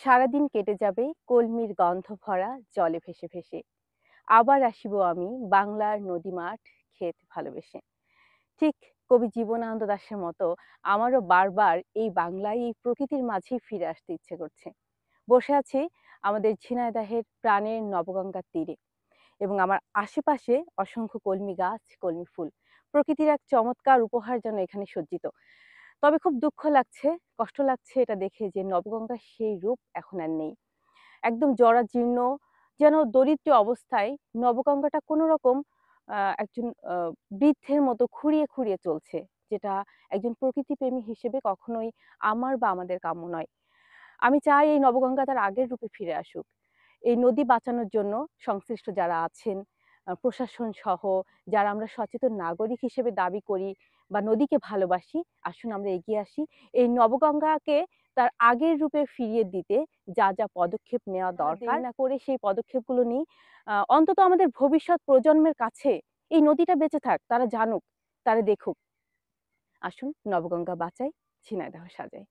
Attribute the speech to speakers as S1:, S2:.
S1: সারাদিন কেটে যাবে কলমির গন্ধ ভরা জলে ভেসে ভেসে। আবার আসিব আমি বাংলার নদীমাঠ ক্ষেত ভালোবেসে। ঠিক কবি জীবনানন্দ দাশের মতো আমারও বারবার এই বাংলায়, এই প্রকৃতির মাঝেই ফিরে আসতে ইচ্ছে করছে। বসে আছি আমাদের ঝিনাইদহের প্রাণের নবগঙ্গার তীরে এবং আমার আশেপাশে অসংখ্য কলমি গাছ, কলমি ফুল। প্রকৃতির এক চমৎকার উপহার যেন এখানে সজ্জিত। তবে খুব দুঃখ লাগছে, কষ্ট লাগছে এটা দেখে যে নবগঙ্গার সেই রূপ এখন আর নেই। একদম জরাজীর্ণ, যেন দরিদ্র অবস্থায় নবগঙ্গাটা কোনো রকম একজন বৃদ্ধের মতো খুঁড়িয়ে খুঁড়িয়ে চলছে। যেটা একজন প্রকৃতিপ্রেমী হিসেবে কখনোই আমার বা আমাদের কাম্য নয়। আমি চাই এই নবগঙ্গা তার আগের রূপে ফিরে আসুক। এই নদী বাঁচানোর জন্য সংশ্লিষ্ট যারা আছেন, প্রশাসন সহ যারা আমরা সচেতন নাগরিক হিসেবে দাবি করি বা নদীকে ভালোবাসি, আসুন আমরা এগিয়ে আসি। এই নবগঙ্গাকে তার আগের রূপে ফিরিয়ে দিতে যা, যা পদক্ষেপ নেওয়া দরকার না করে সেই পদক্ষেপগুলো নিই। অন্তত আমাদের ভবিষ্যৎ প্রজন্মের কাছে এই নদীটা বেঁচে থাক, তারা জানুক, তারা দেখুক। আসুন নবগঙ্গা বাঁচাই, ঝিনাইদহ সাজাই।